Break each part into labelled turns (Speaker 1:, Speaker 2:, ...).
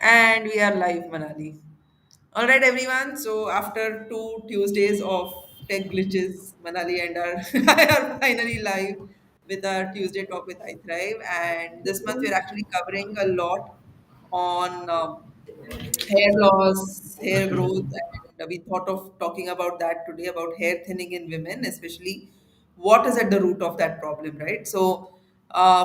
Speaker 1: And we are live, Manali. All right, everyone. So after 2 Tuesdays of tech glitches, Manali and I are finally live with our Tuesday talk with iThrive. And this month we're actually covering a lot on hair loss, hair growth, and we thought of talking about that today about hair thinning in women, especially what is at the root of that problem, right? So,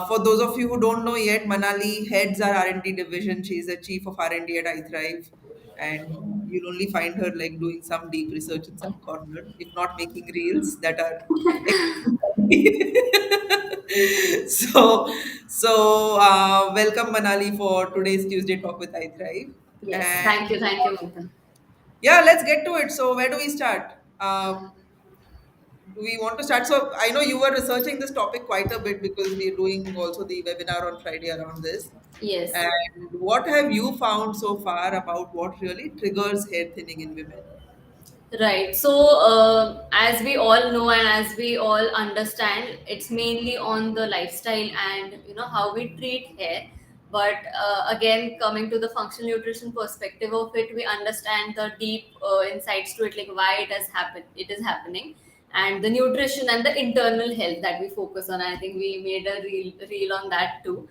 Speaker 1: for those of you who don't know yet, Manali heads our R&D division. She's the chief of R&D at iThrive, and you'll only find her like doing some deep research in some corner, if not making reels that are. Welcome Manali for today's Tuesday talk with iThrive.
Speaker 2: Yes,
Speaker 1: And
Speaker 2: thank you, Mugdha.
Speaker 1: yeah, let's get to it. So, where do we start? Do we want to start? So, I know you were researching this topic quite a bit because we're doing also the webinar on Friday around this.
Speaker 2: Yes,
Speaker 1: And what have you found so far about what really triggers hair thinning in women?
Speaker 2: right. So, as we all know and as we all understand, it's mainly on the lifestyle and how we treat hair. But again, coming to the functional nutrition perspective of it, we understand the deep insights to it, like why it has happened, it is happening, and the nutrition and the internal health that we focus on. I think we made a reel on that too.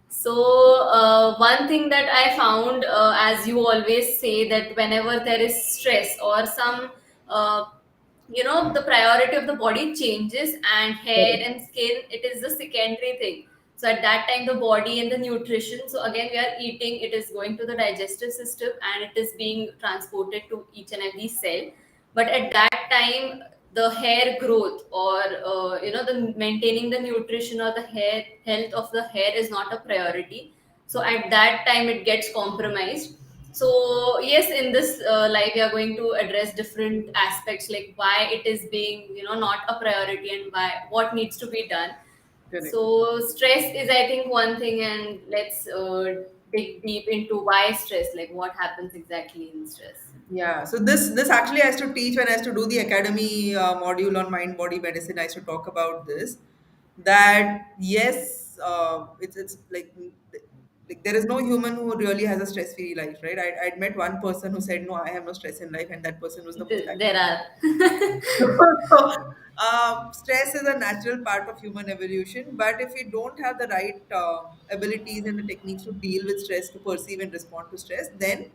Speaker 2: So, one thing that I found, as you always say, that whenever there is stress or some, uh, the priority of the body changes, and hair
Speaker 1: Correct.
Speaker 2: and skin, it is the secondary thing. So, at that time, the body and the nutrition. So, again, we are eating, it is going to the digestive system and it is being transported to each and every cell. But at that time, the hair growth or the maintaining the nutrition or the hair health of the hair is not a priority. So at that time it gets compromised. So yes, in this live we are going to address different aspects, like why it is being not a priority and why what needs to be done.
Speaker 1: Correct.
Speaker 2: So stress is, I think, one thing, and let's dig deep into why stress, like what happens exactly in stress.
Speaker 1: Yeah, so this actually has to teach when I has to do the academy module on mind body medicine. I used to talk about this that yes, it's like there is no human who really has a stress free life, right? I'd met one person who said no, I have no stress in life, and that person was the most
Speaker 2: There
Speaker 1: accurate.
Speaker 2: are.
Speaker 1: Stress is a natural part of human evolution, but if we don't have the right abilities and the techniques to deal with stress, to perceive and respond to stress, then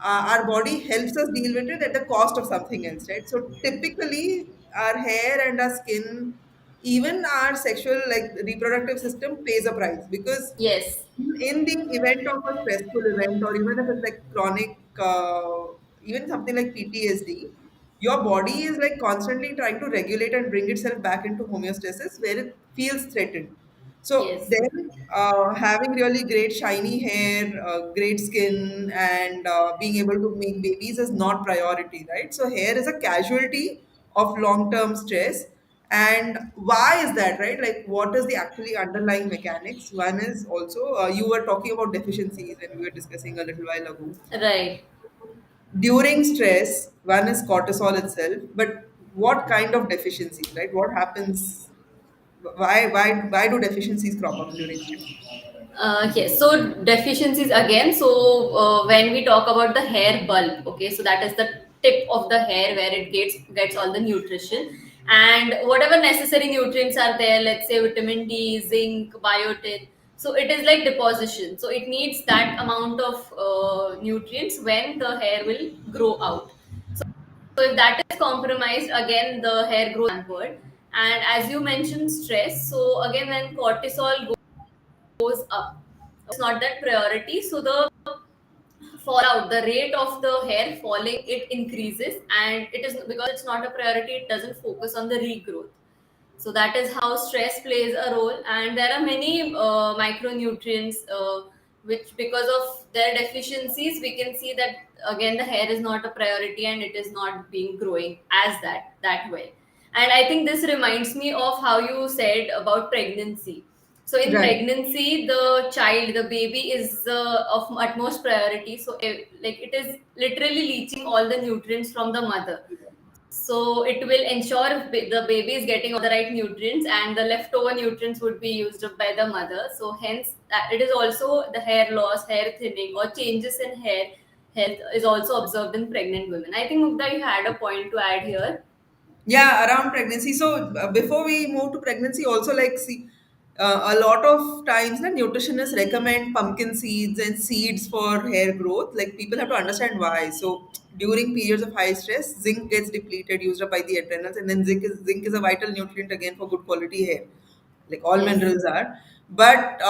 Speaker 1: our body helps us deal with it at the cost of something else, right? So typically, our hair and our skin, even our sexual, like reproductive system, pays a price because
Speaker 2: Yes,
Speaker 1: in the event of a stressful event, or even if it's like chronic, even something like PTSD, your body is like constantly trying to regulate and bring itself back into homeostasis where it feels threatened. So
Speaker 2: yes,
Speaker 1: then, having really great shiny hair, great skin, and being able to make babies is not priority, right? So hair is a casualty of long-term stress. And why is that, right? Like, what is the actually underlying mechanics? One is also you were talking about deficiencies when we were discussing a little while ago.
Speaker 2: right.
Speaker 1: During stress, one is cortisol itself, but what kind of deficiencies, right? What happens? Why do deficiencies crop up during stress?
Speaker 2: Yes, so deficiencies again. So when we talk about the hair bulb, okay, so that is the tip of the hair where it gets all the nutrition and whatever necessary nutrients are there. Let's say vitamin D, zinc, biotin. So it is like deposition. So it needs that amount of nutrients when the hair will grow out. So if that is compromised, again the hair grows backward. And as you mentioned, stress. So again, when cortisol goes up, it's not that priority. So the fallout, the rate of the hair falling, it increases, and it is because it's not a priority. It doesn't focus on the regrowth. So that is how stress plays a role, and there are many micronutrients which, because of their deficiencies, we can see that again the hair is not a priority and it is not being growing as that way. And I think this reminds me of how you said about pregnancy. So in
Speaker 1: Right.
Speaker 2: pregnancy, the child, the baby is of utmost priority. So like it is literally leaching all the nutrients from the mother. So it will ensure the baby is getting all the right nutrients, and the leftover nutrients would be used up by the mother. So hence it is also the hair loss, hair thinning, or changes in hair health is also observed in pregnant women. I think, Mugdha, you had a point to add here.
Speaker 1: Yeah, around pregnancy. So before we move to pregnancy, also like see, a lot of times the nutritionists recommend pumpkin seeds and seeds for hair growth. Like people have to understand why. So during periods of high stress, zinc gets depleted, used up by the adrenals, and then zinc is a vital nutrient again for good quality hair. Like all
Speaker 2: Yes.
Speaker 1: minerals are, but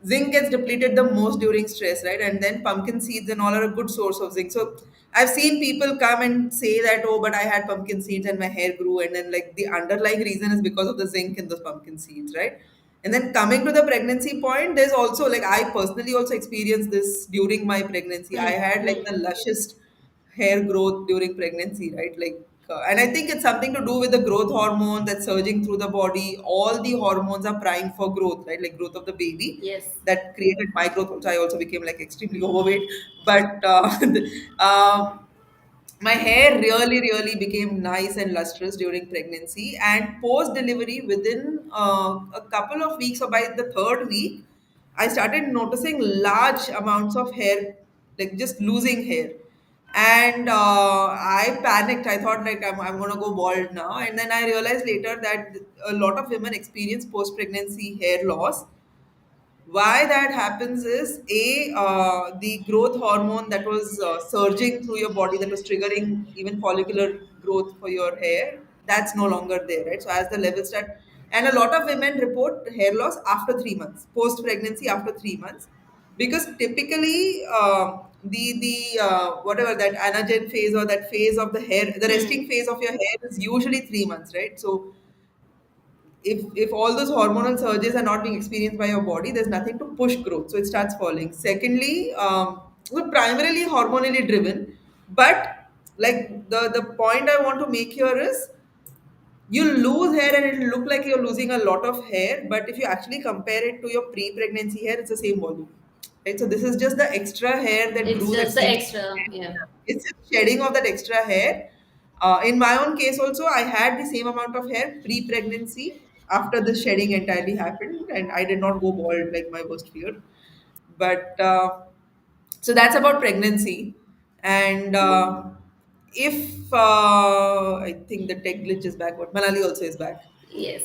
Speaker 1: zinc gets depleted the most during stress, right? And then pumpkin seeds and all are a good source of zinc. So I've seen people come and say that, oh, but I had pumpkin seeds and my hair grew, and then like the underlying reason is because of the zinc in those pumpkin seeds, right? And then coming to the pregnancy point, there's also like I personally also experienced this during my pregnancy. I had like the lushest hair growth during pregnancy, right? Like, and I think it's something to do with the growth hormone that's surging through the body. All the hormones are primed for growth, right? Like growth of the baby.
Speaker 2: Yes.
Speaker 1: That created my growth. Also, I also became like extremely overweight, but my hair really, really became nice and lustrous during pregnancy and post delivery. Within a couple of weeks, or by the third week, I started noticing large amounts of hair, like just losing hair. And I panicked. I thought like I'm gonna go bald now. And then I realized later that a lot of women experience post pregnancy hair loss. Why that happens is the growth hormone that was surging through your body, that was triggering even follicular growth for your hair, that's no longer there, right? So as the levels start, and a lot of women report hair loss after 3 months, post pregnancy after 3 months, because typically the whatever that anagen phase or that phase of the hair, the
Speaker 2: Hmm.
Speaker 1: resting phase of your hair is usually 3 months, right? So if all those hormonal surges are not being experienced by your body, there's nothing to push growth, so it starts falling. Secondly, so primarily hormonally driven, but like the point I want to make here is you lose hair and it'll look like you're losing a lot of hair, but if you actually compare it to your pre-pregnancy hair, it's the same volume, right? So this is just the extra hair that
Speaker 2: It's
Speaker 1: grew that
Speaker 2: just the
Speaker 1: seems,
Speaker 2: extra. Yeah.
Speaker 1: it's a shedding of that extra hair. In my own case, also, I had the same amount of hair pre pregnancy after the shedding entirely happened, and I did not go bald like my worst fear. But so that's about pregnancy. And if I think the tech glitch is back, but Manali also is back.
Speaker 2: Yes.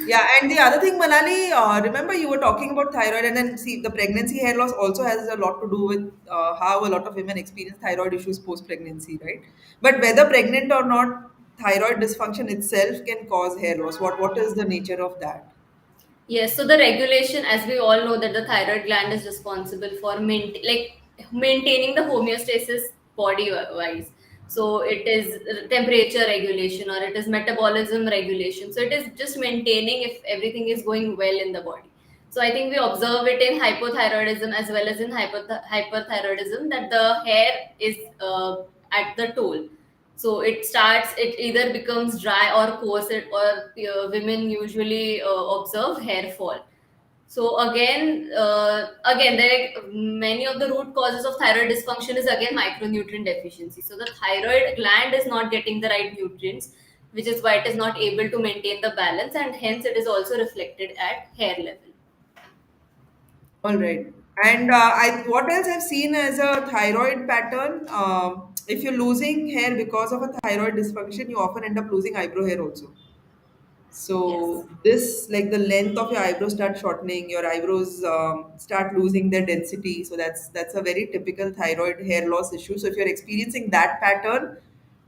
Speaker 1: Yeah, and the other thing, Manali, remember you were talking about thyroid, and then see the pregnancy hair loss also has a lot to do with how a lot of women experience thyroid issues post pregnancy, right? But whether pregnant or not, thyroid dysfunction itself can cause hair loss. What is the nature of that?
Speaker 2: Yes, so the regulation, as we all know, that the thyroid gland is responsible for maintaining the homeostasis body wise. So it is temperature regulation, or it is metabolism regulation. So it is just maintaining if everything is going well in the body. So I think we observe it in hypothyroidism as well as in hyperthyroidism, that the hair is at the toll. So it either becomes dry or coarse, or women usually observe hair fall. So again, there many of the root causes of thyroid dysfunction is again micronutrient deficiency. So the thyroid gland is not getting the right nutrients, which is why it is not able to maintain the balance, and hence it is also reflected at hair level.
Speaker 1: All right. And what else I've seen as a thyroid pattern? If you're losing hair because of a thyroid dysfunction, you often end up losing eyebrow hair also.
Speaker 2: Yes.
Speaker 1: So this, like the length of your eyebrows start shortening, your eyebrows start losing their density. So that's a very typical thyroid hair loss issue. So if you're experiencing that pattern,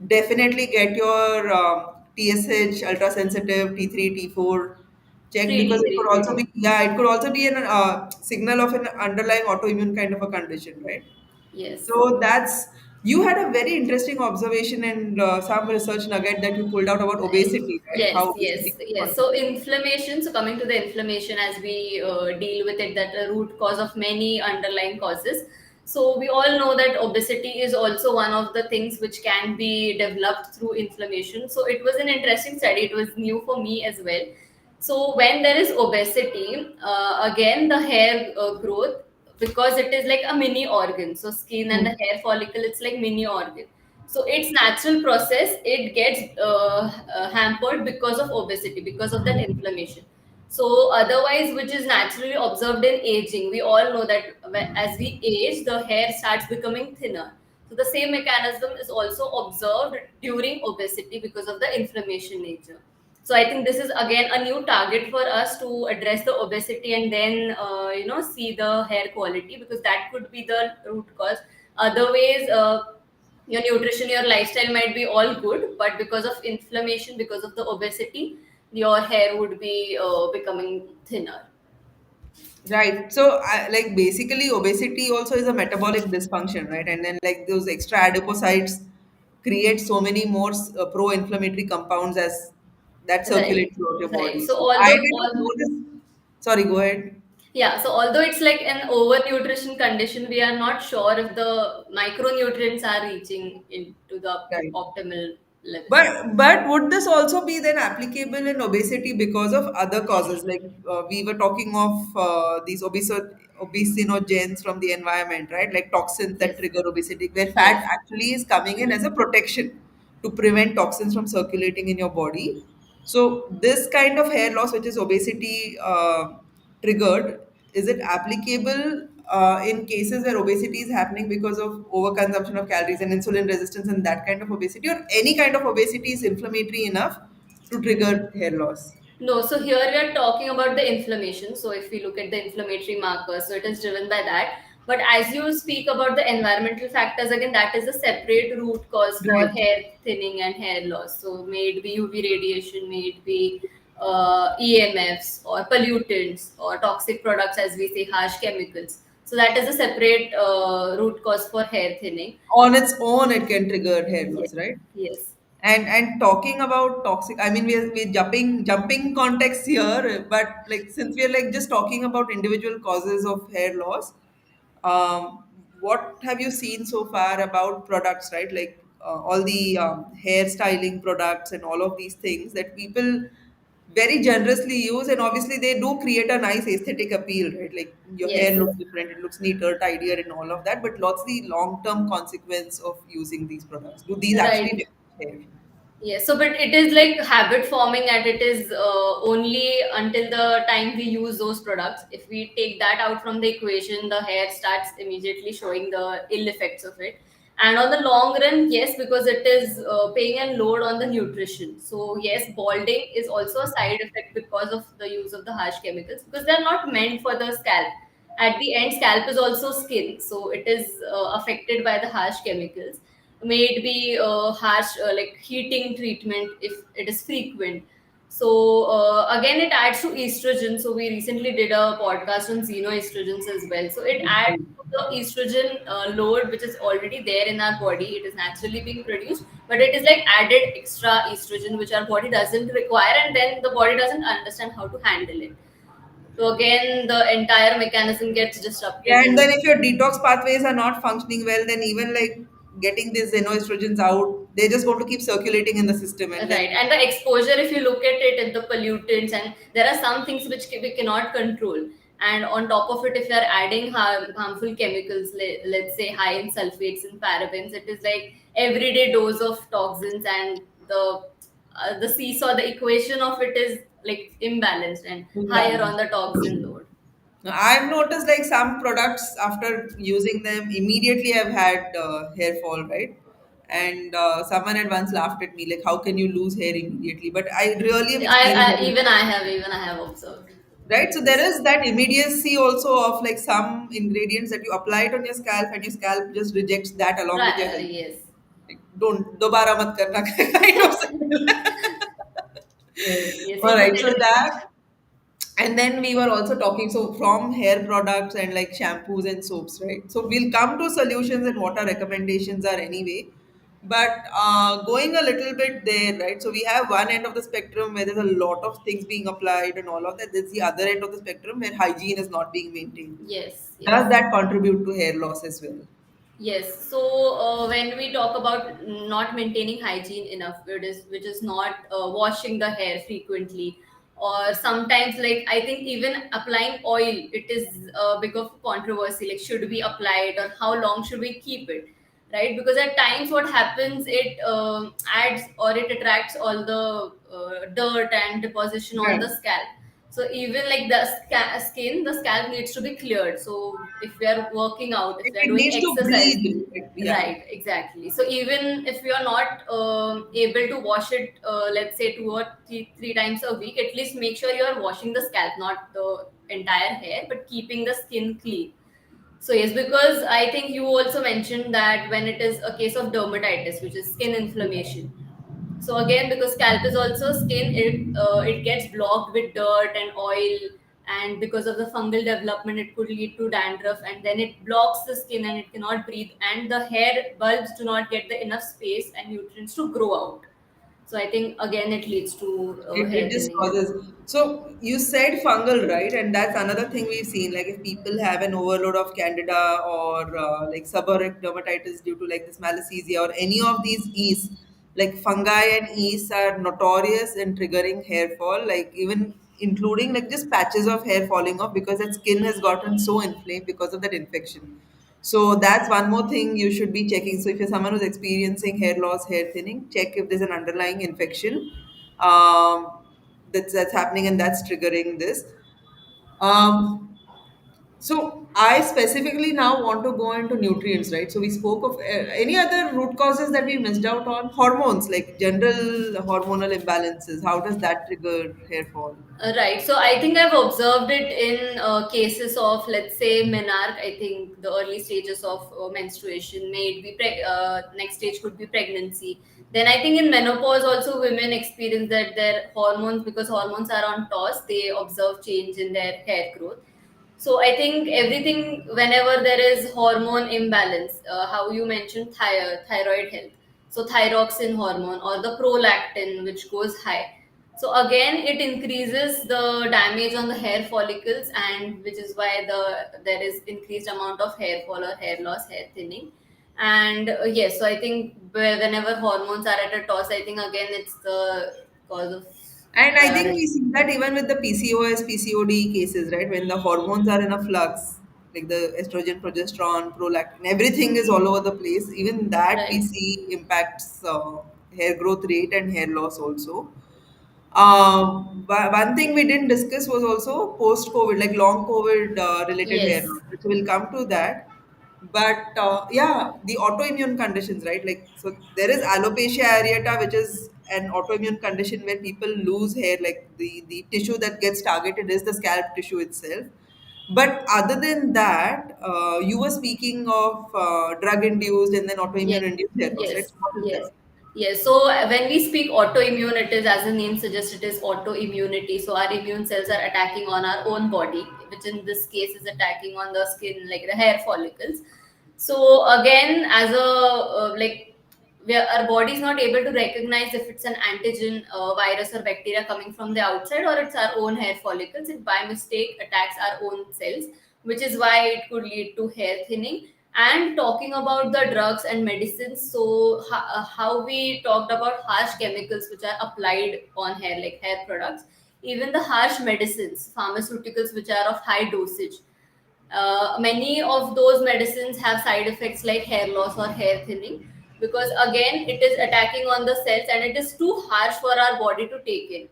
Speaker 1: definitely get your TSH ultra sensitive T3 T4 checked, because it could
Speaker 2: 3D3.
Speaker 1: also be, yeah, it could also be an signal of an underlying autoimmune kind of a condition, right?
Speaker 2: Yes.
Speaker 1: So that's, you had a very interesting observation and some research nugget that you pulled out about obesity, right?
Speaker 2: Yes,
Speaker 1: How
Speaker 2: yes,
Speaker 1: obesity can
Speaker 2: yes. So
Speaker 1: contribute.
Speaker 2: inflammation. So coming to the inflammation, as we deal with it, that the root cause of many underlying causes. So we all know that obesity is also one of the things which can be developed through inflammation. So it was an interesting study. It was new for me as well. So when there is obesity, again the hair growth, because it is like a mini organ. So skin and the hair follicle, it's like mini organ. So its natural process, it gets hampered because of obesity, because of that inflammation. So otherwise, which is naturally observed in aging, we all know that as we age, the hair starts becoming thinner. So the same mechanism is also observed during obesity because of the inflammation nature. So I think this is again a new target for us to address the obesity, and then see the hair quality, because that could be the root cause. Otherwise, your nutrition, your lifestyle might be all good, but because of inflammation, because of the obesity, your hair would be becoming thinner.
Speaker 1: Right. So, like basically, obesity also is a metabolic dysfunction, right? And then like those extra adipocytes create so many more pro-inflammatory compounds as that
Speaker 2: Right,
Speaker 1: circulate throughout your
Speaker 2: right.
Speaker 1: body.
Speaker 2: So
Speaker 1: So, I
Speaker 2: although
Speaker 1: didn't
Speaker 2: all
Speaker 1: know this. Sorry, go ahead.
Speaker 2: yeah, so although it's like an overnutrition condition, we are not sure if the micronutrients are reaching into the
Speaker 1: Right.
Speaker 2: optimal levels.
Speaker 1: But would this also be then applicable in obesity because of other causes? Like we were talking of these obesinogens from the environment, right? Like toxins that
Speaker 2: Yes,
Speaker 1: trigger obesity, where fat
Speaker 2: yes.
Speaker 1: actually is coming in as a protection to prevent toxins from circulating in your body. So this kind of hair loss, which is obesity triggered, is it applicable in cases where obesity is happening because of overconsumption of calories and insulin resistance and that kind of obesity, or any kind of obesity is inflammatory enough to trigger hair loss?
Speaker 2: No, so here we are talking about the inflammation. So if we look at the inflammatory markers, so it is driven by that. But as you speak about the environmental factors, again, that is a separate root cause for
Speaker 1: Right.
Speaker 2: hair thinning and hair loss. So may it be UV radiation, may it be EMFs or pollutants or toxic products, as we say, harsh chemicals. So that is a separate root cause for hair thinning.
Speaker 1: On its own, it can trigger hair
Speaker 2: Yes,
Speaker 1: loss, right?
Speaker 2: yes,
Speaker 1: And talking about toxic, I mean, we're jumping context here, but like since we're like just talking about individual causes of hair loss, what have you seen so far about products, right? Like all the hair styling products and all of these things that people very generously use, and obviously they do create a nice aesthetic appeal, right? Like your hair
Speaker 2: yes.
Speaker 1: looks different, it looks neater, tidier, and all of that. But what's the long-term consequence of using these products? Do these actually
Speaker 2: Right.
Speaker 1: damage hair?
Speaker 2: Yes, so but it is like habit forming, and it is only until the time we use those products. If we take that out from the equation, the hair starts immediately showing the ill effects of it. And on the long run, yes, because it is paying a load on the nutrition. So yes, balding is also a side effect because of the use of the harsh chemicals, because they are not meant for the scalp. At the end, scalp is also skin, so it is affected by the harsh chemicals. May it be harsh like heating treatment if it is frequent. So again, it adds to estrogen. So we recently did a podcast on xenoestrogens as well. So it adds to the estrogen load which is already there in our body. It is naturally being produced, but it is like added extra estrogen which our body doesn't require, and then the body doesn't understand how to handle it. So again, the entire mechanism gets disrupted,
Speaker 1: Yeah, and
Speaker 2: and
Speaker 1: then if your detox pathways are not functioning well, then even like getting these xenoestrogens out, they're just going to keep circulating in the system, and
Speaker 2: right,
Speaker 1: then
Speaker 2: and the exposure, if you look at it, and the pollutants, and there are some things which we cannot control. And on top of it, if you are adding harmful chemicals, let's say high in sulfates and parabens, it is like everyday dose of toxins, and the seesaw, the equation of it is like imbalanced and higher on
Speaker 1: imbalance.
Speaker 2: the toxin load.
Speaker 1: Now, I've noticed like some products after using them immediately I've had hair fall, right? And someone had once laughed at me like, "How can you lose hair immediately?" But I really have experienced
Speaker 2: I
Speaker 1: that,
Speaker 2: even I have observed
Speaker 1: right? So there
Speaker 2: this.
Speaker 1: is that immediacy also of like some ingredients that you apply it on your scalp and your scalp just rejects that along with your
Speaker 2: Right,
Speaker 1: hair.
Speaker 2: yes.
Speaker 1: Like, don't dobara mat karna kind of thing.
Speaker 2: Yes, yes.
Speaker 1: All
Speaker 2: So
Speaker 1: right,
Speaker 2: that
Speaker 1: so
Speaker 2: is
Speaker 1: that, and then we were also talking so from hair products and like shampoos and soaps, right? So we'll come to solutions and what our recommendations are anyway. But going a little bit there, right? So we have one end of the spectrum where there's a lot of things being applied and all of that. There's the other end of the spectrum where hygiene is not being maintained.
Speaker 2: yes,
Speaker 1: Does
Speaker 2: yes.
Speaker 1: that contribute to hair loss as well?
Speaker 2: Yes. So when we talk about not maintaining hygiene enough, which is not washing the hair frequently, or sometimes like I think even applying oil, it is a big of controversy. Like should we apply it, or how long should we keep it? right? Because at times what happens, it adds or it attracts all the dirt and deposition on the
Speaker 1: Right.
Speaker 2: scalp. So even like the skin, the scalp needs to be cleared. So if we are working out, if we are
Speaker 1: It
Speaker 2: doing
Speaker 1: needs to
Speaker 2: exercise,
Speaker 1: breathe. Yeah.
Speaker 2: right, exactly. So even if you are not able to wash it, let's say two or three times a week, at least make sure you are washing the scalp, not the entire hair, but keeping the skin clean. So yes, because I think you also mentioned that when it is a case of dermatitis, which is skin inflammation. So again, because scalp is also skin, it gets blocked with dirt and oil, and because of the fungal development, it could lead to dandruff, and then it blocks the skin and it cannot breathe, and the hair bulbs do not get the enough space and nutrients to grow out. So I think again it leads to
Speaker 1: It
Speaker 2: hair
Speaker 1: just
Speaker 2: thinning.
Speaker 1: causes. So you said fungal, right? And that's another thing we've seen. Like if people have an overload of candida or like seborrheic dermatitis due to like this malassezia or any of these yeasts, like fungi and yeasts are notorious in triggering hair fall. Like even including like just patches of hair falling off because that skin has gotten so inflamed because of that infection. So that's one more thing you should be checking. So if you're someone who's experiencing hair loss, hair thinning, check if there's an underlying infection um, that's happening and that's triggering this. Um, so I specifically now want to go into nutrients, right? So we spoke of any other root causes that we missed out on. Hormones, like general hormonal imbalances. How does that trigger hair fall?
Speaker 2: Right. So I think I've observed it in cases of, let's say, menarche. I think the early stages of menstruation, may it be next stage could be pregnancy. Then I think in menopause also women experience that their hormones, because hormones are on toss, they observe change in their hair growth. So I think everything, whenever there is hormone imbalance, how you mentioned thyroid health, so thyroxine hormone or the prolactin which goes high. So again, it increases the damage on the hair follicles, and which is why there is increased amount of hair fall or hair loss, hair thinning. And yes, so I think whenever hormones are at a toss, I think again it's the cause of
Speaker 1: And I think
Speaker 2: the
Speaker 1: we see that even with the PCOS, PCOD cases, right? When the hormones are in a flux, like the estrogen, progesterone, prolactin, everything is all over the place. Even that we
Speaker 2: right.
Speaker 1: see impacts hair growth rate and hair loss also. One thing we didn't discuss was also post COVID, like long COVID related hair
Speaker 2: Yes.
Speaker 1: loss. So we'll come to that. But yeah, the autoimmune conditions, right? Like, so there is alopecia areata, which is an autoimmune condition where people lose hair, like the tissue that gets targeted is the scalp tissue itself. But other than that, you were speaking of drug induced and then
Speaker 2: Yes,
Speaker 1: autoimmune induced hair loss, right?
Speaker 2: yes,
Speaker 1: What is
Speaker 2: yes,
Speaker 1: that?
Speaker 2: yes. So when we speak autoimmune, it is, as the name suggests, it is autoimmunity. So our immune cells are attacking on our own body, which in this case is attacking on the skin, like the hair follicles. So again, as a like, where our body is not able to recognize if it's an antigen, virus or bacteria coming from the outside, or it's our own hair follicles. It by mistake attacks our own cells, which is why it could lead to hair thinning. And talking about the drugs and medicines, so how we talked about harsh chemicals which are applied on hair, like hair products, even the harsh medicines, pharmaceuticals which are of high dosage, many of those medicines have side effects like hair loss or hair thinning, because again it is attacking on the cells and it is too harsh for our body to take in.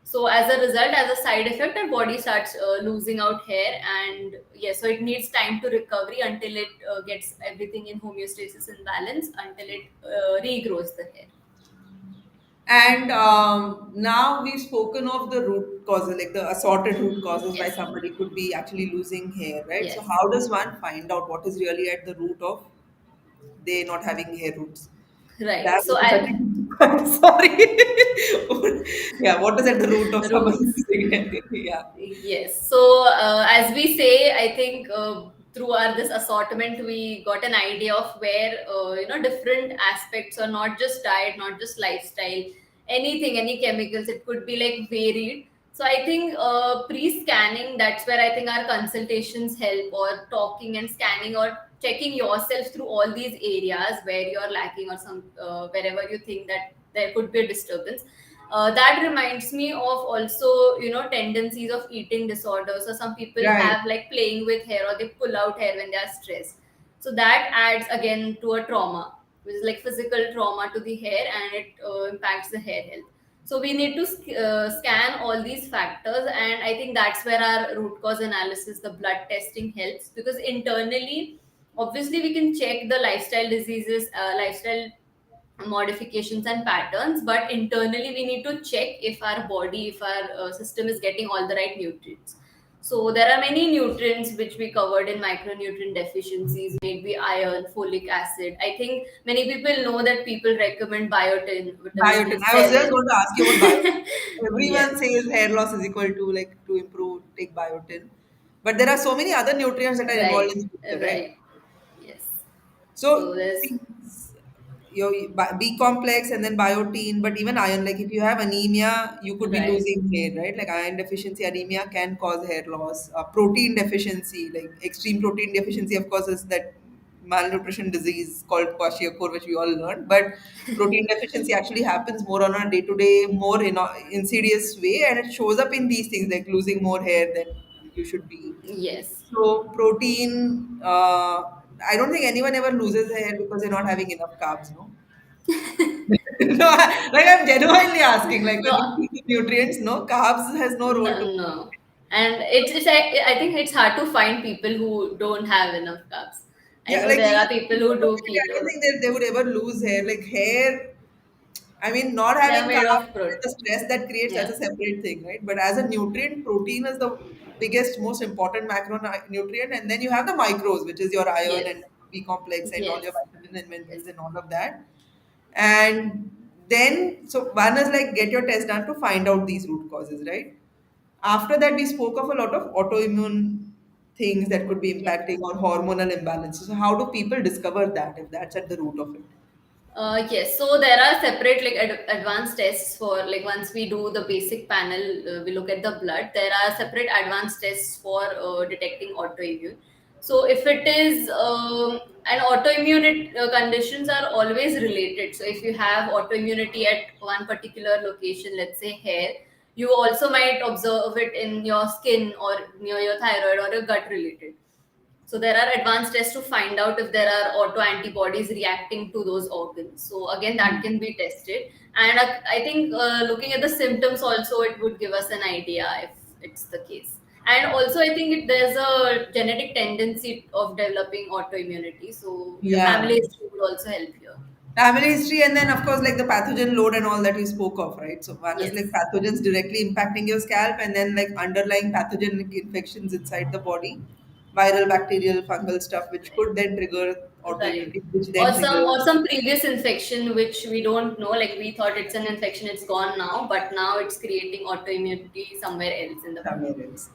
Speaker 2: So as a result, as a side effect, our body starts losing out hair, and yes, so it needs time to recovery until it gets everything in homeostasis and balance, until it regrows the hair.
Speaker 1: And now we've spoken of the root causes, like the assorted root causes why
Speaker 2: Yes,
Speaker 1: somebody could be actually losing hair, right? So,
Speaker 2: yes,
Speaker 1: how does one find out what is really at the root of they not having hair roots?
Speaker 2: right.
Speaker 1: That
Speaker 2: So
Speaker 1: is such
Speaker 2: I
Speaker 1: a good point. Sorry. Yeah, what is at the root of someone
Speaker 2: roots.
Speaker 1: losing hair? Yeah.
Speaker 2: Yes. So, as we say, I think through our this assortment, we got an idea of where different aspects, or not just diet, not just lifestyle, anything, any chemicals. It could be like varied. So, I think pre-scanning, that's where I think our consultations help, or talking and scanning, or checking yourself through all these areas where you're lacking, or some wherever you think that there could be a disturbance. That reminds me of also, tendencies of eating disorders. So some people
Speaker 1: Right.
Speaker 2: have like playing with hair, or they pull out hair when they are stressed. So that adds again to a trauma, which is like physical trauma to the hair, and it impacts the hair health. So we need to scan all these factors, and I think that's where our root cause analysis, the blood testing helps, because internally, obviously, we can check the lifestyle diseases, lifestyle modifications and patterns, but internally we need to check if our body, if our system is getting all the right nutrients. So there are many nutrients which we covered in micronutrient deficiencies, maybe iron, folic acid. I think many people know that people recommend biotin, vitamin
Speaker 1: Biotin. I was just
Speaker 2: B7.
Speaker 1: going to ask you about biotin.
Speaker 2: Yes,
Speaker 1: Everyone says hair loss is equal to like to improve, take biotin. But there are so many other nutrients that are involved
Speaker 2: right,
Speaker 1: in the picture, right?
Speaker 2: right. Yes. So
Speaker 1: So
Speaker 2: there's
Speaker 1: things, your B complex and then biotin, but even iron, like if you have anemia, you could be
Speaker 2: right.
Speaker 1: losing hair, right? Like iron deficiency, anemia can cause hair loss. Protein deficiency, like extreme protein deficiency, of course, is that malnutrition disease called kwashiorkor, which we all learned. But protein deficiency actually happens more on a day-to-day, more insidious way, and it shows up in these things like losing more hair than you should be.
Speaker 2: Yes.
Speaker 1: So protein, I don't think anyone ever loses hair because they're not having enough carbs, no? No, like I'm genuinely asking, like when
Speaker 2: So
Speaker 1: you eat nutrients, no, carbs has no role to
Speaker 2: no,
Speaker 1: play.
Speaker 2: no. And I think it's hard to find people who don't have enough carbs. I
Speaker 1: Yeah,
Speaker 2: know
Speaker 1: like
Speaker 2: there
Speaker 1: even
Speaker 2: are people who do
Speaker 1: hypothetically, I don't
Speaker 2: keto.
Speaker 1: think that they would ever lose hair. Like hair, I mean, not
Speaker 2: They are
Speaker 1: having
Speaker 2: made
Speaker 1: carbs
Speaker 2: of
Speaker 1: and the
Speaker 2: protein.
Speaker 1: stress that creates, that's
Speaker 2: Yeah.
Speaker 1: a separate thing, right? But as a nutrient, protein is the biggest, most important macronutrient, and then you have the micros, which is your iron
Speaker 2: Yes.
Speaker 1: and B complex and all
Speaker 2: Yes.
Speaker 1: your vitamins and
Speaker 2: Yes.
Speaker 1: minerals and all of that. And then, so one is like get your test done to find out these root causes, right? After that, we spoke of a lot of autoimmune things that could be
Speaker 2: Yes.
Speaker 1: impacting on hormonal imbalances. So, how do people discover that if that's at the root of it?
Speaker 2: Yes, so there are separate like advanced tests for, like, once we do the basic panel, we look at the blood. There are separate advanced tests for detecting autoimmune. So if it is an autoimmune, conditions are always related. So if you have autoimmunity at one particular location, let's say hair, you also might observe it in your skin or near your thyroid or your gut related. So there are advanced tests to find out if there are auto antibodies reacting to those organs. So again, that can be tested. And I think looking at the symptoms also, it would give us an idea if it's the case. And also, I think there's a genetic tendency of developing autoimmunity. So your
Speaker 1: Yeah.
Speaker 2: family history would also help here.
Speaker 1: Family history, and then of course, like the pathogen load and all that you spoke of, right? So, one is like
Speaker 2: Yes.
Speaker 1: pathogens directly impacting your scalp, and then like underlying pathogenic infections inside the body, viral, bacterial, fungal stuff, which could then trigger
Speaker 2: Right.
Speaker 1: autoimmunity, which then
Speaker 2: Or
Speaker 1: triggers
Speaker 2: some previous infection which we don't know, like we thought it's an infection, it's gone now, but now it's creating autoimmunity somewhere else in the body.
Speaker 1: somewhere else.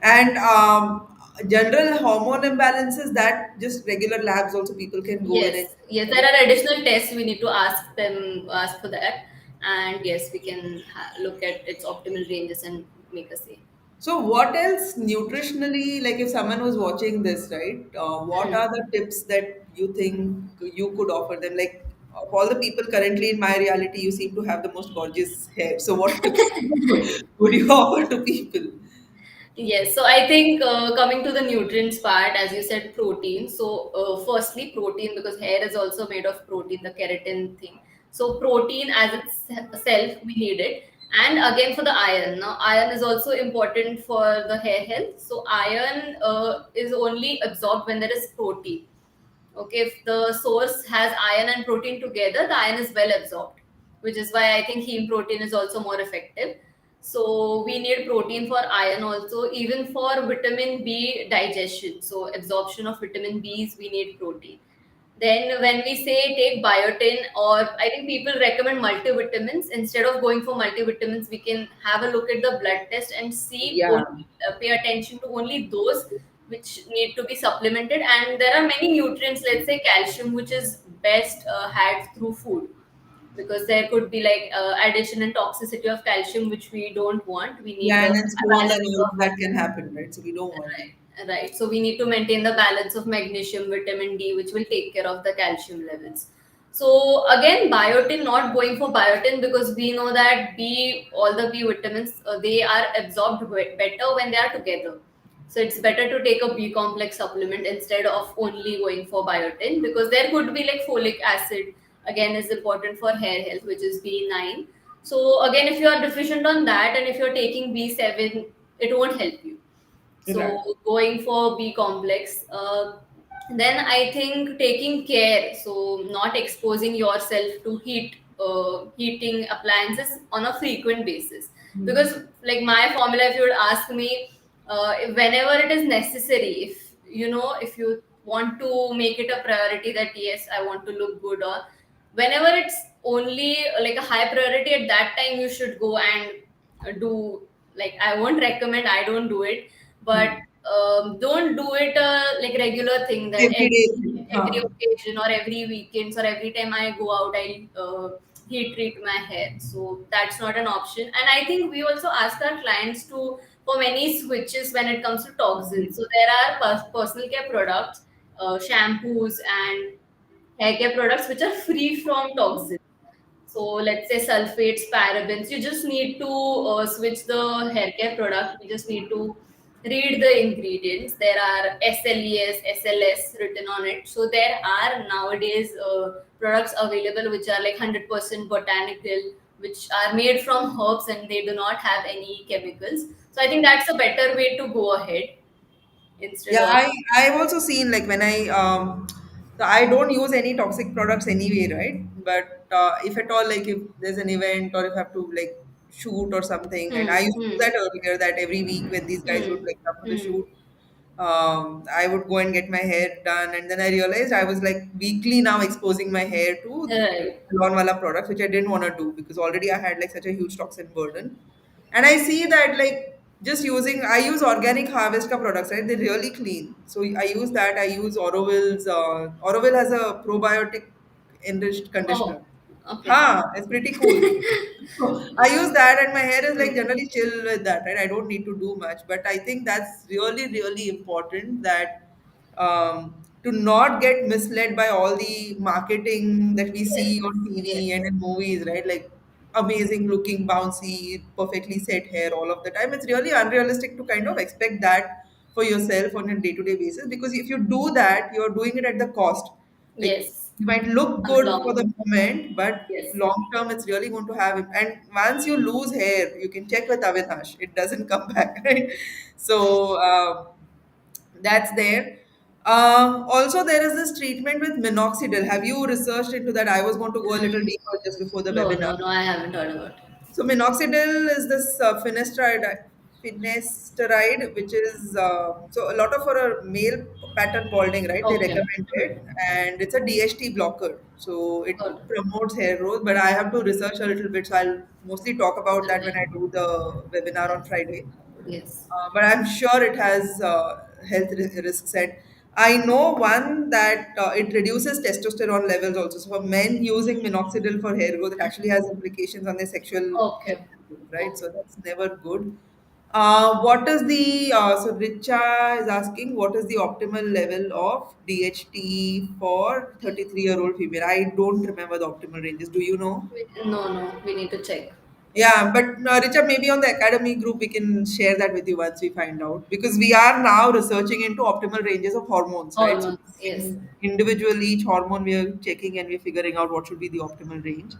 Speaker 1: And general hormone imbalances that just regular labs also people can go in and
Speaker 2: Yes, yes, there
Speaker 1: right?
Speaker 2: are additional tests we need to ask for that, and yes, we can look at its optimal ranges and make a say.
Speaker 1: So what else nutritionally, like if someone was watching this, right? What
Speaker 2: Hmm.
Speaker 1: are the tips that you think you could offer them? Like of all the people currently in my reality, you seem to have the most gorgeous hair. So what tips would you offer to people?
Speaker 2: Yes, so I think coming to the nutrients part, as you said, protein. So, firstly, protein, because hair is also made of protein, the keratin thing. So, protein as itself, we need it. And again, for the iron. Now, iron is also important for the hair health. So, iron is only absorbed when there is protein. Okay, if the source has iron and protein together, the iron is well absorbed, which is why I think heme protein is also more effective. So we need protein for iron also, even for vitamin B digestion. So absorption of vitamin B's, we need protein. Then when we say take biotin, or I think people recommend multivitamins, instead of going for multivitamins, we can have a look at the blood test and see
Speaker 1: Yeah.
Speaker 2: only, pay attention to only those which need to be supplemented. And there are many nutrients, let's say calcium, which is best had through food, because there could be like addition and toxicity of calcium, which we don't want. We need
Speaker 1: Yeah,
Speaker 2: a
Speaker 1: and then stones and
Speaker 2: balance
Speaker 1: all
Speaker 2: of,
Speaker 1: that can happen, right? So we don't want it.
Speaker 2: right, right. So we need to maintain the balance of magnesium, vitamin D, which will take care of the calcium levels. So again, biotin, not going for biotin, because we know that B, all the B vitamins, they are absorbed better when they are together. So it's better to take a B complex supplement instead of only going for biotin, because there could be like folic acid, again, is important for hair health, which is B9. So again, if you are deficient on that and if you're taking B7, it won't help you.
Speaker 1: Right.
Speaker 2: So going for B complex. Then I think taking care, so not exposing yourself to heating appliances on a frequent basis.
Speaker 1: Hmm.
Speaker 2: Because like my formula, if you would ask me, whenever it is necessary, if you know, if you want to make it a priority that yes, I want to look good, or whenever it's only like a high priority, at that time you should go and do, like, I won't recommend, I don't do it, but
Speaker 1: Hmm.
Speaker 2: don't do it like regular thing that
Speaker 1: Everyday thing.
Speaker 2: every
Speaker 1: Huh.
Speaker 2: occasion or every weekends or every time I go out I heat treat my hair. So that's not an option. And I think we also ask our clients to, for many switches when it comes to toxins. So there are personal care products, shampoos and hair care products which are free from toxins. So let's say sulfates, parabens. You just need to switch the hair care product. You just need to read the ingredients. There are SLES, SLS written on it. So there are nowadays products available which are like 100% botanical, which are made from herbs and they do not have any chemicals. So I think that's a better way to go ahead instead
Speaker 1: Yeah,
Speaker 2: of.
Speaker 1: I've also seen like when so I don't use any toxic products anyway, right? But if at all, like if there's an event or if I have to like shoot or something, and I
Speaker 2: Hmm,
Speaker 1: used to do
Speaker 2: hmm,
Speaker 1: that earlier, that every week when these guys would
Speaker 2: hmm,
Speaker 1: like come to the
Speaker 2: hmm.
Speaker 1: shoot, I would go and get my hair done, and then I realized I was like weekly now exposing my hair to
Speaker 2: Right.
Speaker 1: salon wala products, which I didn't want to do because already I had like such a huge toxin burden. And I see that like just using, I use organic harvest ka products, right? They're really clean. So I use that. I use Oroville's. Oroville has a probiotic enriched conditioner.
Speaker 2: Oh, okay.
Speaker 1: Ha, it's pretty cool. So I use that, and my hair is like
Speaker 2: Hmm.
Speaker 1: generally chill with that, right? I don't need to do much, but I think that's really, really important that to not get misled by all the marketing that we
Speaker 2: Yes,
Speaker 1: see on TV
Speaker 2: yes,
Speaker 1: and in movies, right? Like amazing looking, bouncy, perfectly set hair all of the time. It's really unrealistic to kind of expect that for yourself on a day to day basis because if you do that, you're doing it at the cost. Like
Speaker 2: yes.
Speaker 1: you might look
Speaker 2: On the
Speaker 1: good for
Speaker 2: long.
Speaker 1: the moment, but
Speaker 2: Yes,
Speaker 1: long term, it's really going to have. And once you lose hair, you can check with Avinash; it doesn't come back, right? So that's there. Also, there is this treatment with minoxidil. Have you researched into that? I was going to go a little
Speaker 2: Mm,
Speaker 1: deeper just before the
Speaker 2: no,
Speaker 1: webinar.
Speaker 2: no, no, I haven't heard about it.
Speaker 1: So minoxidil is this finasteride, which is so a lot of for a male pattern balding, right? They
Speaker 2: Okay.
Speaker 1: recommend it, and it's a DHT blocker, so it
Speaker 2: Good.
Speaker 1: promotes hair growth. But I have to research a little bit, so I'll mostly talk about that when
Speaker 2: Okay.
Speaker 1: I do the webinar on Friday.
Speaker 2: Yes.
Speaker 1: But I'm sure it has health risks. And I know one that it reduces testosterone levels also. So for men using minoxidil for hair growth, it actually has implications on their sexual health,
Speaker 2: Okay.
Speaker 1: right?
Speaker 2: Okay.
Speaker 1: So that's never good. What is the so Richa is asking what is the optimal level of DHT for 33-year-old female? I don't remember the optimal ranges. Do you know?
Speaker 2: No, no, we need to check.
Speaker 1: Yeah, but Richa, maybe on the academy group we can share that with you once we find out because we are now researching into optimal ranges of hormones, right? So
Speaker 2: Hormones. Yes.
Speaker 1: individually each hormone we are checking and we're figuring out what should be the optimal range.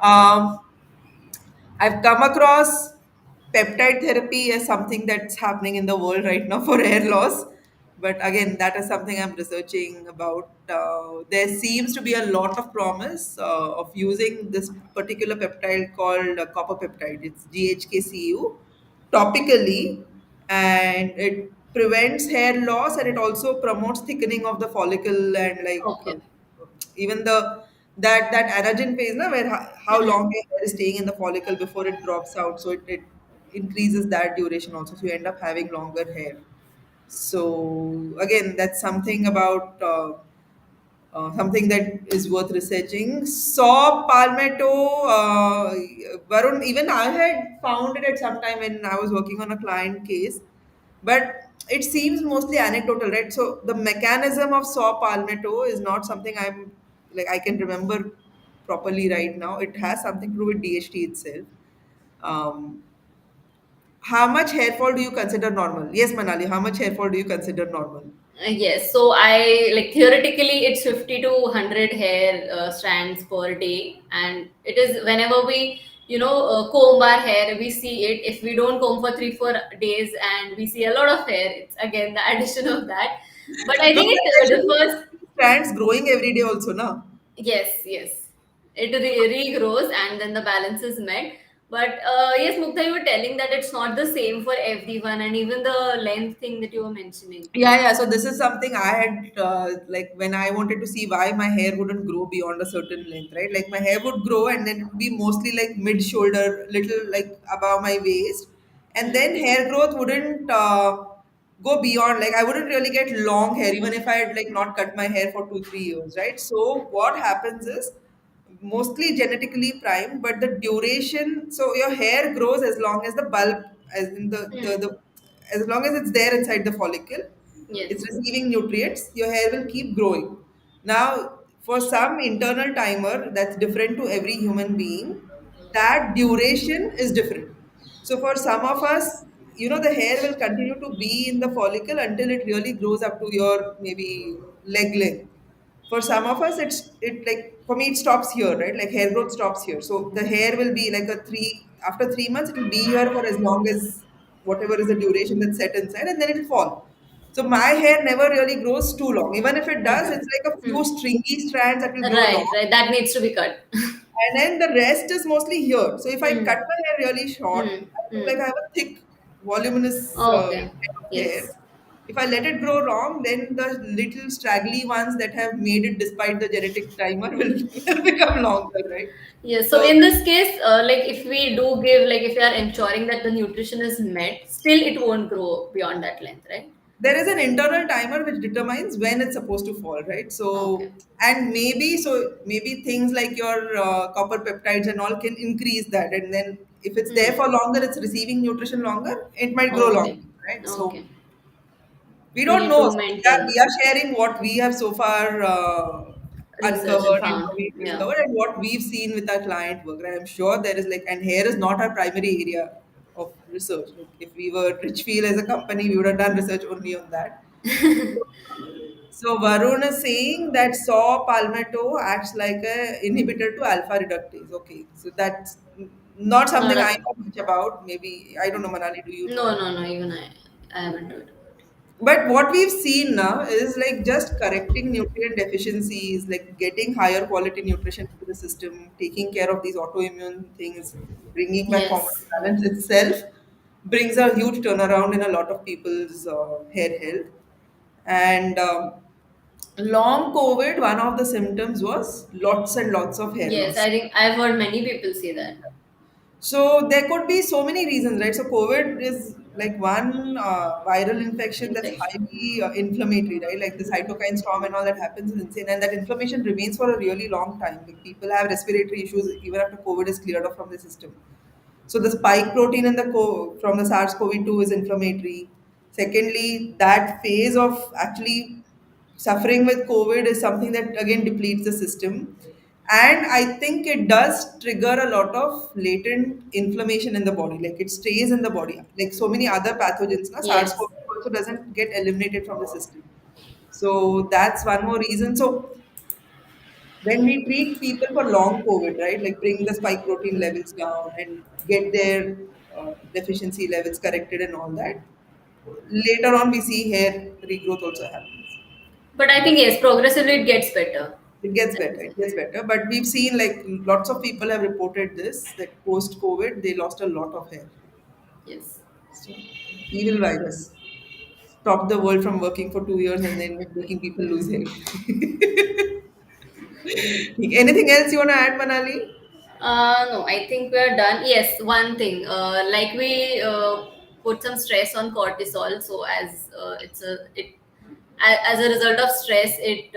Speaker 1: Um, I've come across peptide therapy as something that's happening in the world right now for hair loss. But again, that is something I'm researching about. There seems to be a lot of promise of using this particular peptide called copper peptide. It's GHKCU topically, and it prevents hair loss and it also promotes thickening of the follicle and like
Speaker 2: Okay.
Speaker 1: even the that anagen phase na, where how
Speaker 2: Hmm.
Speaker 1: long your hair is staying in the follicle before it drops out, so it increases that duration also, so you end up having longer hair. So again, that's something about something that is worth researching. Saw palmetto, Varun, even I had found it at some time when I was working on a client case, but it seems mostly anecdotal, right? So the mechanism of saw palmetto is not something I can remember properly right now. It has something to do with DHT itself. Um, How much hair fall do you consider normal? Yes, Manali, how much hair fall do you consider normal?
Speaker 2: Yes, so I like theoretically it's 50 to 100 hair strands per day, and it is whenever we comb our hair, we see it. If we don't comb for 3 4 days and we see a lot of hair, it's again the addition of that. But I
Speaker 1: No,
Speaker 2: think
Speaker 1: but
Speaker 2: it
Speaker 1: there should
Speaker 2: differs.
Speaker 1: be strands growing every day also, na?
Speaker 2: Yes, yes, it regrows and then the balance is met. But yes, Mukta, you were telling that it's not the same for everyone, and even the length thing that you were mentioning.
Speaker 1: Yeah, yeah. So this is something I had like when I wanted to see why my hair wouldn't grow beyond a certain length, right? Like my hair would grow and then it would be mostly like mid shoulder, little like above my waist, and
Speaker 2: Hmm.
Speaker 1: then hair growth wouldn't go beyond. Like I wouldn't really get long hair even if I had like not cut my hair for 2 3 years, right? So what happens is mostly genetically primed, but the duration. So your hair grows as long as the bulb, as in
Speaker 2: Hmm.
Speaker 1: the as long as it's there inside the follicle,
Speaker 2: Yes.
Speaker 1: it's receiving nutrients, your hair will keep growing. Now, for some internal timer that's different to every human being, that duration is different. So, for some of us, the hair will continue to be in the follicle until it really grows up to your maybe leg length. For some of us, it like for me, it stops here, right? Like hair growth stops here. So the hair will be like a three after 3 months, it will be here for as long as whatever is the duration that's set inside, and then it'll fall. So my hair never really grows too long. Even if it does,
Speaker 2: Okay.
Speaker 1: it's like a few
Speaker 2: Hmm.
Speaker 1: stringy strands that will grow long.
Speaker 2: Right, right. That needs to be cut.
Speaker 1: And then the rest is mostly here. So if I
Speaker 2: Hmm.
Speaker 1: cut my hair really short,
Speaker 2: Hmm.
Speaker 1: I look like
Speaker 2: Hmm.
Speaker 1: I have a thick, voluminous
Speaker 2: Okay.
Speaker 1: head of hair.
Speaker 2: Yes.
Speaker 1: If I let it grow long, then the little straggly ones that have made it despite the genetic timer will, will become longer, right?
Speaker 2: Yes. So
Speaker 1: So
Speaker 2: in this case, like if we do give, like if we are ensuring that the nutrition is met, still it won't grow beyond that length, right?
Speaker 1: there is an internal timer which determines when it's supposed to fall, right?
Speaker 2: Okay.
Speaker 1: So and maybe things like your copper peptides and all can increase that, and then if it's there
Speaker 2: Hmm.
Speaker 1: for longer, it's receiving nutrition longer, it might grow longer,
Speaker 2: Okay.
Speaker 1: right? So
Speaker 2: Okay.
Speaker 1: we
Speaker 2: We
Speaker 1: don't
Speaker 2: need
Speaker 1: know.
Speaker 2: to
Speaker 1: So we
Speaker 2: maintain
Speaker 1: are sharing what we have so far
Speaker 2: research and
Speaker 1: uncovered and
Speaker 2: found.
Speaker 1: what we've
Speaker 2: Yeah.
Speaker 1: discovered and what we've seen with our client work. And I'm sure there is like, and hair is not our primary area of research. Like if we were Richfield as a company, we would have done research only on that. So Varun is saying that saw palmetto acts like a inhibitor to alpha reductase. Okay, so that's not
Speaker 2: Not
Speaker 1: something I
Speaker 2: a.
Speaker 1: know much about. Maybe I don't know, Manali. Do you
Speaker 2: No,
Speaker 1: know?
Speaker 2: no, no. Even I haven't heard.
Speaker 1: But what we've seen now is like just correcting nutrient deficiencies, like getting higher quality nutrition into the system, taking care of these autoimmune things, bringing back hormonal
Speaker 2: Yes.
Speaker 1: balance itself brings a huge turnaround in a lot of people's hair health. And long COVID, one of the symptoms was lots and lots of hair
Speaker 2: Yes,
Speaker 1: loss.
Speaker 2: I think I've heard many people say that.
Speaker 1: So there could be so many reasons, right? So COVID is like one viral infection that's
Speaker 2: Infection.
Speaker 1: highly inflammatory, right? Like the cytokine storm and all that happens is insane, and that inflammation remains for a really long time. Like people have respiratory issues even after COVID is cleared off from the system. So the spike protein in the from the SARS-CoV-2 is inflammatory. Secondly, that phase of actually suffering with COVID is something that again depletes the system. And I think it does trigger a lot of latent inflammation in the body. Like it stays in the body. Like so many other pathogens, na,
Speaker 2: Yes.
Speaker 1: SARS-CoV also doesn't get eliminated from the system. So that's one more reason. So when we treat people for long COVID, right, like bring the spike protein levels down and get their deficiency levels corrected and all that, later on we see hair regrowth also happens.
Speaker 2: But I think yes, progressively it gets better.
Speaker 1: It gets
Speaker 2: As you
Speaker 1: better,
Speaker 2: said.
Speaker 1: it gets better. But we've seen like lots of people have reported this that post COVID they lost a lot of hair.
Speaker 2: Yes.
Speaker 1: So, evil virus stopped the world from working for 2 years and then making people lose hair. Anything else you want to add, Manali?
Speaker 2: No, I think we're done. Yes, one thing. Like we put some stress on cortisol, so as as a result of stress, it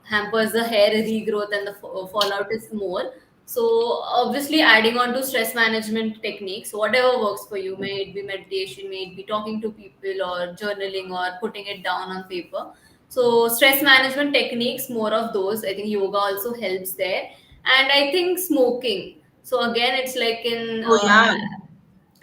Speaker 2: hampers the hair regrowth and the fallout is more. So obviously, adding on to stress management techniques, whatever works for you, may it be meditation, may it be talking to people, or journaling, or putting it down on paper. So stress management techniques, more of those. I think yoga also helps there, and I think smoking. So again, it's like in
Speaker 1: Oh yeah.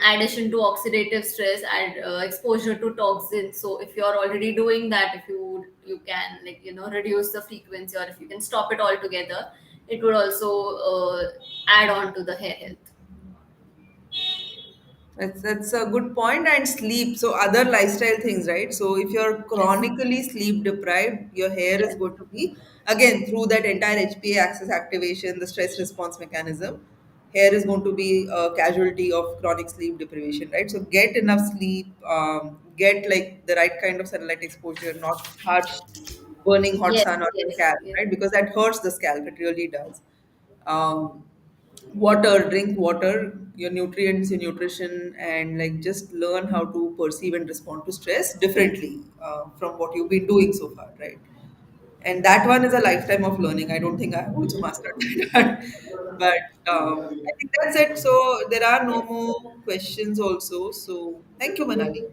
Speaker 2: addition to oxidative stress and exposure to toxins. So if you're already doing that, if you can, like, reduce the frequency, or if you can stop it altogether, it would also add on to the hair health.
Speaker 1: That's a good point. And sleep. So other lifestyle things, right? So if you're
Speaker 2: Yes.
Speaker 1: chronically sleep deprived, your hair is
Speaker 2: Yes.
Speaker 1: going to be again through that entire HPA axis activation, the stress response mechanism. Hair is going to be a casualty of chronic sleep deprivation, right? So get enough sleep, get like the right kind of sunlight exposure, not harsh, burning hot
Speaker 2: Yes.
Speaker 1: sun on your
Speaker 2: Yes.
Speaker 1: scalp,
Speaker 2: Yes.
Speaker 1: right? Because that hurts the scalp. It really does. Water, drink water, your nutrients, your nutrition, and like just learn how to perceive and respond to stress differently from what you've been doing so far, right? And that one is a lifetime of learning. I don't think I've also mastered that. But I think that's it. So there are no
Speaker 2: Yes.
Speaker 1: more questions also. So thank you, Manali.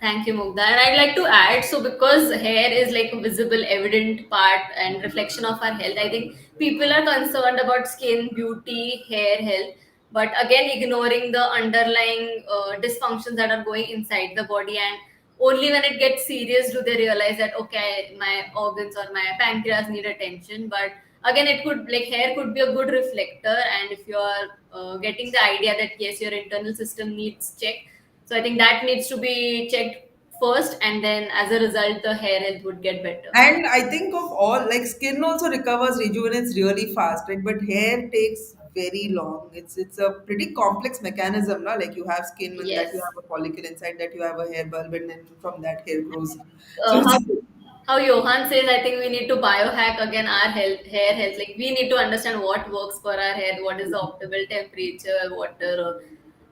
Speaker 2: Thank you, Mugdha. And I'd like to add, so because hair is like a visible, evident part and reflection of our health, I think people are concerned about skin, beauty, hair health, but again, ignoring the underlying dysfunctions that are going inside the body. And only when it gets serious do they realize that, okay, my organs or my pancreas need attention. But again, it could, like, hair could be a good reflector. And if you are getting the idea that yes, your internal system needs check, so I think that needs to be checked first, and then as a result, the hair health would get better.
Speaker 1: And I think of all, like skin also recovers, rejuvenates really fast, right? But hair takes very long. It's a pretty complex mechanism, na? Like you have skin, and that you
Speaker 2: Yes.
Speaker 1: have a follicle inside that you have a hair bulb, and then from that hair grows. So
Speaker 2: Uh,
Speaker 1: it's
Speaker 2: how how Johan says, I think we need to biohack again our health, hair health. Like we need to understand what works for our hair, what is the optimal temperature, what are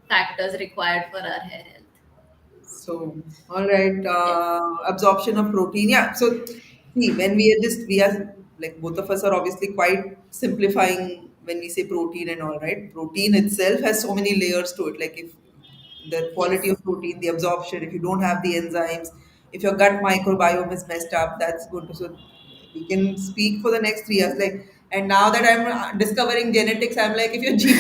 Speaker 2: factors required for our hair health.
Speaker 1: So, all right,
Speaker 2: Yes.
Speaker 1: absorption of protein. Yeah. So, see, when we are like both of us are obviously quite simplifying when we say protein and all, right? Protein itself has so many layers to it. Like if the quality
Speaker 2: Yes.
Speaker 1: of protein, the absorption, if you don't have the enzymes, if your gut microbiome is messed up, that's going to. So, we can speak for the next 3 years. Like, and now that I'm discovering genetics, I'm like, if your gene,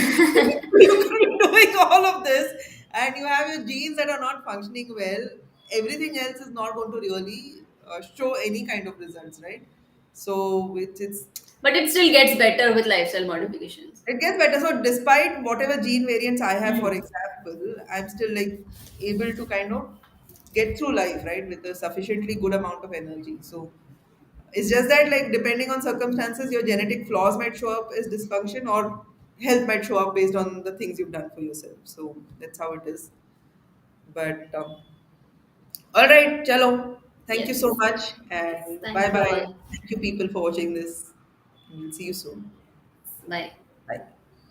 Speaker 1: you could be doing all of this, and you have your genes that are not functioning well, everything else is not going to really show any kind of results, right? So
Speaker 2: But it still gets better with lifestyle modifications.
Speaker 1: it gets better. So despite whatever gene variants I have, for
Speaker 2: Hmm.
Speaker 1: example, I'm still like able to kind of get through life, right, with a sufficiently good amount of energy. So it's just that, like, depending on circumstances, your genetic flaws might show up as dysfunction, or health might show up based on the things you've done for yourself. So that's how it is. But all right, chalo. Thank you so
Speaker 2: Yes.
Speaker 1: much,
Speaker 2: Yes.
Speaker 1: and bye
Speaker 2: Thank you
Speaker 1: bye.
Speaker 2: all.
Speaker 1: Thank you, people, for watching this. We'll see you soon.
Speaker 2: Bye.
Speaker 1: Bye.